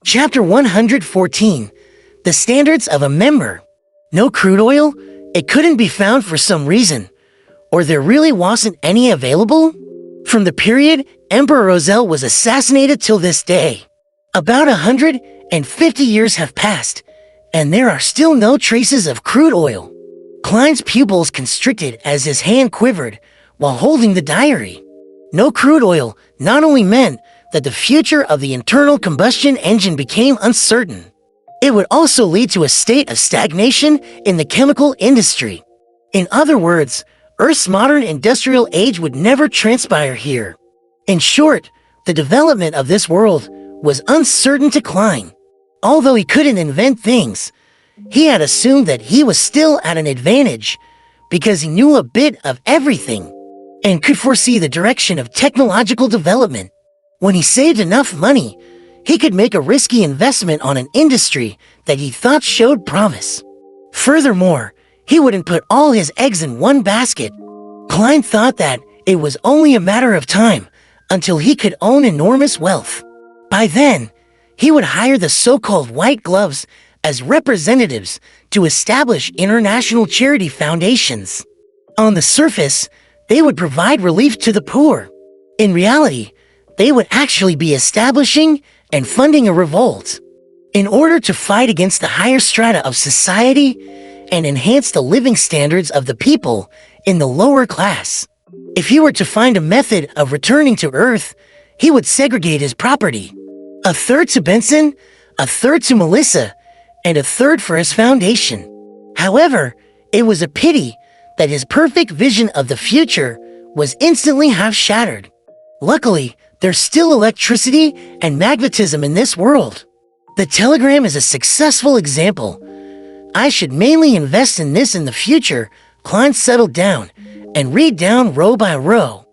Chapter 114. The Standards of a Member. No crude oil? It couldn't be found for some reason. Or there really wasn't any available? From the period Emperor Roselle was assassinated till this day, about 150 years have passed, and there are still no traces of crude oil. Klein's pupils constricted as his hand quivered while holding the diary. No crude oil not only meant that the future of the internal combustion engine became uncertain, it would also lead to a state of stagnation in the chemical industry. In other words, Earth's modern industrial age would never transpire here. In short, the development of this world was uncertain to Klein. Although he couldn't invent things, he had assumed that he was still at an advantage because he knew a bit of everything and could foresee the direction of technological development. When he saved enough money, he could make a risky investment on an industry that he thought showed promise. Furthermore, he wouldn't put all his eggs in one basket. Klein thought that it was only a matter of time until he could own enormous wealth. By then, he would hire the so-called white gloves as representatives to establish international charity foundations. On the surface, they would provide relief to the poor. In reality, they would actually be establishing and funding a revolt in order to fight against the higher strata of society and enhance the living standards of the people in the lower class. If he were to find a method of returning to Earth, he would segregate his property. A third to Benson, a third to Melissa, and a third for his foundation. However, it was a pity that his perfect vision of the future was instantly half-shattered. Luckily, there's still electricity and magnetism in this world. The telegram is a successful example. I should mainly invest in this in the future. Klein settled down and read down row by row.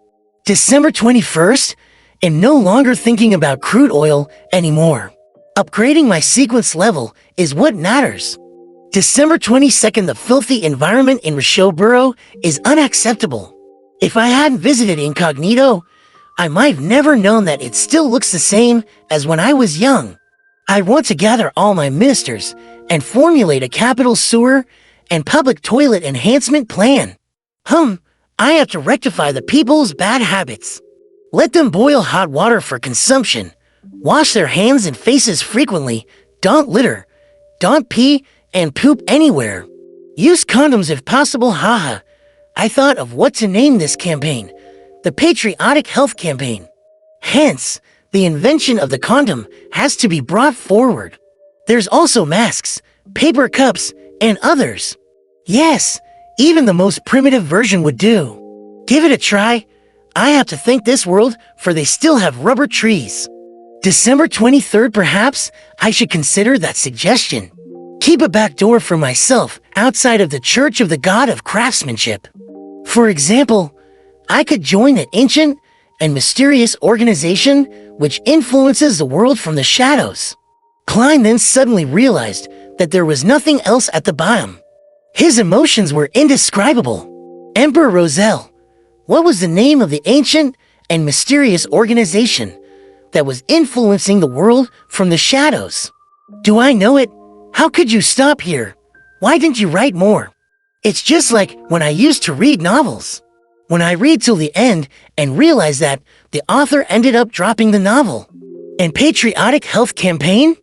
December 21st, I'm no longer thinking about crude oil anymore. Upgrading my sequence level is what matters. December 22nd, the filthy environment in Rochelle Borough is unacceptable. If I hadn't visited incognito, I might have never known that it still looks the same as when I was young. I want to gather all my ministers and formulate a capital sewer and public toilet enhancement plan. I have to rectify the people's bad habits. Let them boil hot water for consumption. Wash their hands and faces frequently. Don't litter. Don't pee and poop anywhere. Use condoms if possible. Haha. I thought of what to name this campaign. The Patriotic Health Campaign. Hence, the invention of the condom has to be brought forward. There's also masks, paper cups, and others. Yes, even the most primitive version would do. Give it a try. I have to thank this world for they still have rubber trees. December 23rd, perhaps I should consider that suggestion. Keep a back door for myself outside of the Church of the God of Craftsmanship. For example, I could join an ancient and mysterious organization which influences the world from the shadows. Klein then suddenly realized that there was nothing else at the bottom. His emotions were indescribable. Emperor Roselle. What was the name of the ancient and mysterious organization that was influencing the world from the shadows? Do I know it? How could you stop here? Why didn't you write more? It's just like when I used to read novels. When I read till the end and realize that the author ended up dropping the novel. And Patriotic Health Campaign?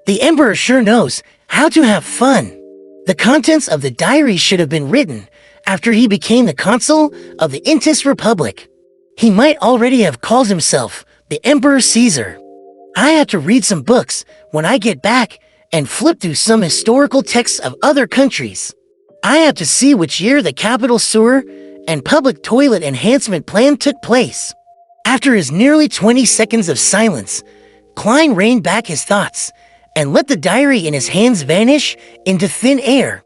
The Emperor sure knows how to have fun. The contents of the diary should have been written after he became the consul of the Intis Republic. He might already have called himself the Emperor Caesar. I have to read some books when I get back and flip through some historical texts of other countries. I have to see which year the capital sewer and public toilet enhancement plan took place. After his nearly 20 seconds of silence, Klein reined back his thoughts and let the diary in his hands vanish into thin air.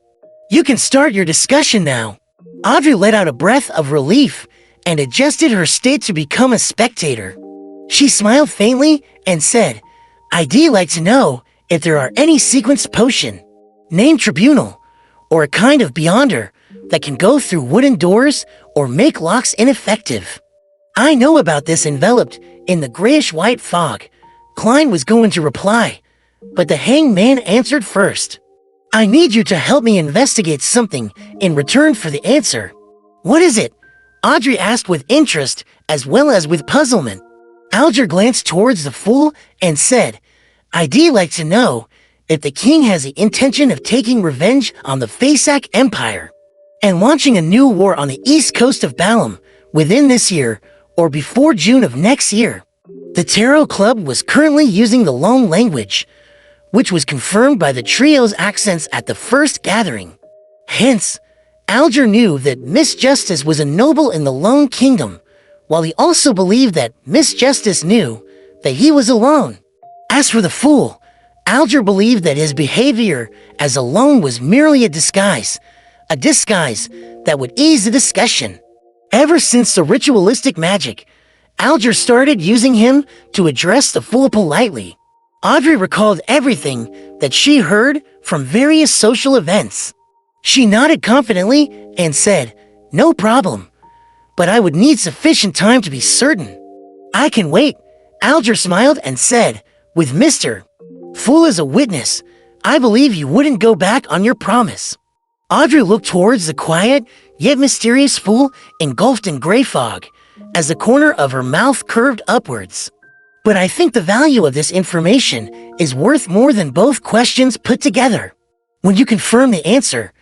You can start your discussion now. Audrey let out a breath of relief and adjusted her state to become a spectator. She smiled faintly and said, I'd like to know if there are any sequenced potion, named tribunal, or a kind of beyonder that can go through wooden doors or make locks ineffective. I know about this enveloped in the grayish-white fog. Klein was going to reply, but the hangman answered first. I need you to help me investigate something in return for the answer. What is it? Audrey asked with interest as well as with puzzlement. Alger glanced towards the fool and said, I'd like to know if the king has the intention of taking revenge on the Fasak Empire and launching a new war on the east coast of Balam within this year or before June of next year. The Tarot Club was currently using the Lone language, which was confirmed by the trio's accents at the first gathering. Hence, Alger knew that Miss Justice was a noble in the Lone Kingdom, while he also believed that Miss Justice knew that he was alone. As for the fool, Alger believed that his behavior as a lone was merely a disguise that would ease the discussion. Ever since the ritualistic magic, Alger started using him to address the fool politely. Audrey recalled everything that she heard from various social events. She nodded confidently and said, No problem, but I would need sufficient time to be certain. I can wait, Alger smiled and said, with Mr. Fool as a witness, I believe you wouldn't go back on your promise. Audrey looked towards the quiet, yet mysterious fool engulfed in gray fog, as the corner of her mouth curved upwards. But I think the value of this information is worth more than both questions put together. When you confirm the answer,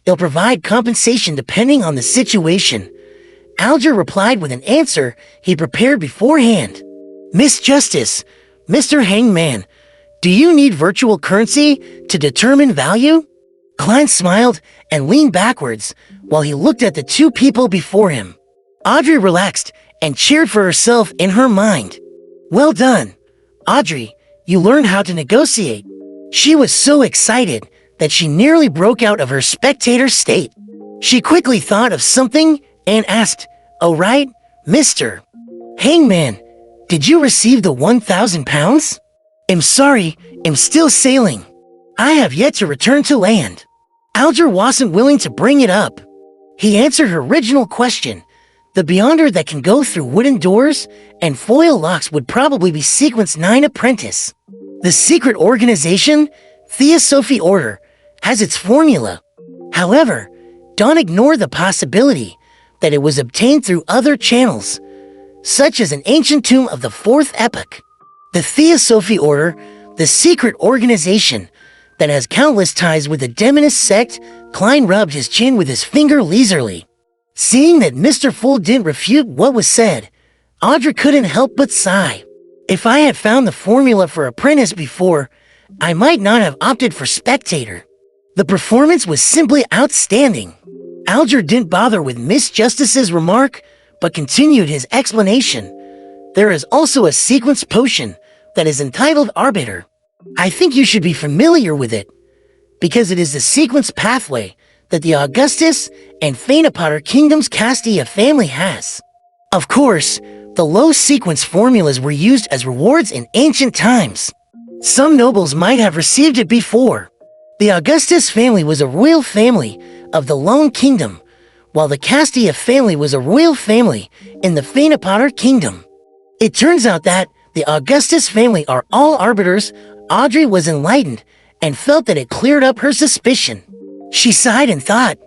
it'll provide compensation depending on the situation. Alger replied with an answer he prepared beforehand. Miss Justice, Mr. Hangman, do you need virtual currency to determine value? Klein smiled and leaned backwards while he looked at the two people before him. Audrey relaxed and cheered for herself in her mind. Well done, Audrey, you learned how to negotiate. She was so excited that she nearly broke out of her spectator state. She quickly thought of something and asked, Oh right, Mr. Hangman, did you receive the 1,000 pounds? I'm sorry, I'm still sailing. I have yet to return to land. Alger wasn't willing to bring it up. He answered her original question. The Beyonder that can go through wooden doors and foil locks would probably be Sequence 9 Apprentice. The secret organization, Theosophy Order, has its formula. However, don't ignore the possibility that it was obtained through other channels, such as an ancient tomb of the 4th epoch. The Theosophy Order, the secret organization that has countless ties with the Demonist sect. Klein rubbed his chin with his finger leisurely. Seeing that Mr. Fool didn't refute what was said, Audrey couldn't help but sigh. If I had found the formula for Apprentice before, I might not have opted for Spectator. The performance was simply outstanding. Alger didn't bother with Miss Justice's remark, but continued his explanation. There is also a sequence potion that is entitled Arbiter. I think you should be familiar with it, because it is the sequence pathway that the Augustus and Phaenopotter Kingdom's Castia family has. Of course, the low sequence formulas were used as rewards in ancient times. Some nobles might have received it before. The Augustus family was a royal family of the Lone Kingdom, while the Castia family was a royal family in the Phaenopotter Kingdom. It turns out that the Augustus family are all arbiters. Audrey was enlightened and felt that it cleared up her suspicion. She sighed and thought,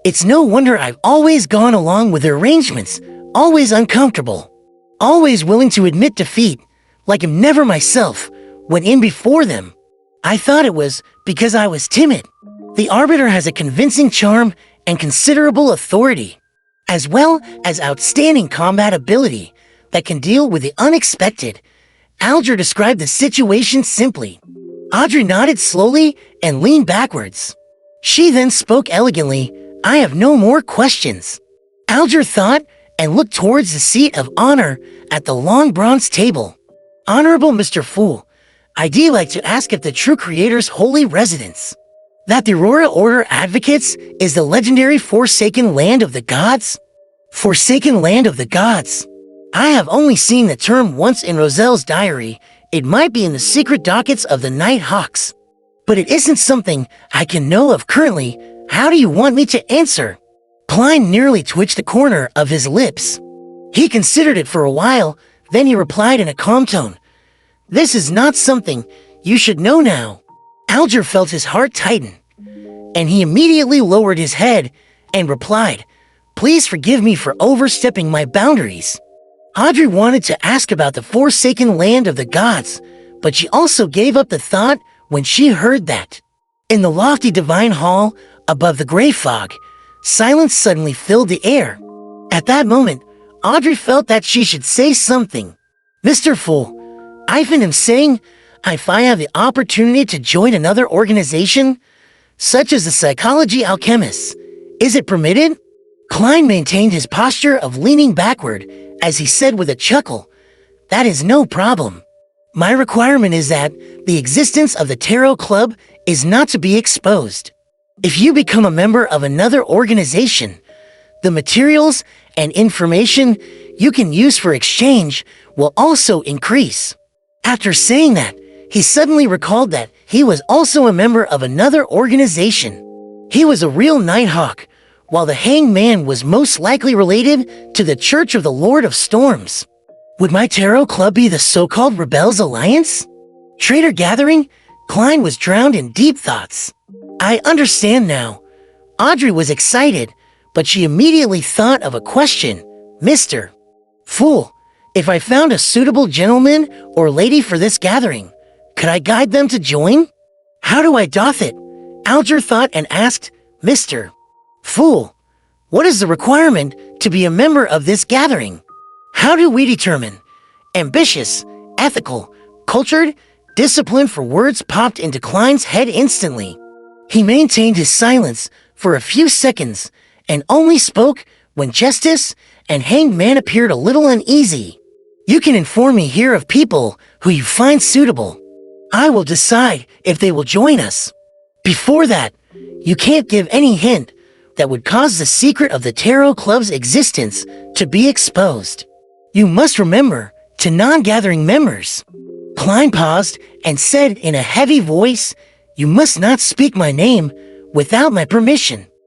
it's no wonder I've always gone along with their arrangements, always uncomfortable, always willing to admit defeat, like I'm never myself, went in before them. I thought it was because I was timid. The Arbiter has a convincing charm and considerable authority, as well as outstanding combat ability that can deal with the unexpected. Alger described the situation simply. Audrey nodded slowly and leaned backwards. She then spoke elegantly, I have no more questions. Alger thought and looked towards the seat of honor at the long bronze table. Honorable Mr. Fool, I'd like to ask if the true creator's holy residence, that the Aurora Order advocates, is the legendary Forsaken Land of the Gods? Forsaken Land of the Gods. I have only seen the term once in Roselle's diary. It might be in the secret dockets of the Night Hawks. But it isn't something I can know of currently. How do you want me to answer? Klein nearly twitched the corner of his lips. He considered it for a while, then he replied in a calm tone. This is not something You should know now. Alger felt his heart tighten, and he immediately lowered his head and replied, "Please forgive me for overstepping my boundaries." Audrey wanted to ask about the forsaken land of the gods, but she also gave up the thought when she heard that. In the lofty divine hall above the gray fog, silence suddenly filled the air. At that moment, Audrey felt that she should say something. "Mr. Fool, I've been saying if I have the opportunity to join another organization, such as the Psychology Alchemists, is it permitted?" Klein maintained his posture of leaning backward as he said with a chuckle, "That is no problem. My requirement is that the existence of the Tarot Club is not to be exposed. If you become a member of another organization, the materials and information you can use for exchange will also increase." After saying that, he suddenly recalled that he was also a member of another organization. He was a real Nighthawk, while the Hanged Man was most likely related to the Church of the Lord of Storms. Would my tarot club be the so-called Rebels Alliance? Trader gathering? Klein was drowned in deep thoughts. "I understand now." Audrey was excited, but she immediately thought of a question. "Mr. Fool, if I found a suitable gentleman or lady for this gathering, could I guide them to join? How do I doth it?" Alger thought and asked, "Mr. Fool, what is the requirement to be a member of this gathering? How do we determine? Ambitious, ethical, cultured, disciplined?" For words popped into Klein's head instantly. He maintained his silence for a few seconds and only spoke when Justice and Hanged Man appeared a little uneasy. "You can inform me here of people who you find suitable. I will decide if they will join us. Before that, you can't give any hint that would cause the secret of the Tarot Club's existence to be exposed. You must remember to non-gathering members." Klein paused and said in a heavy voice, "You must not speak my name without my permission."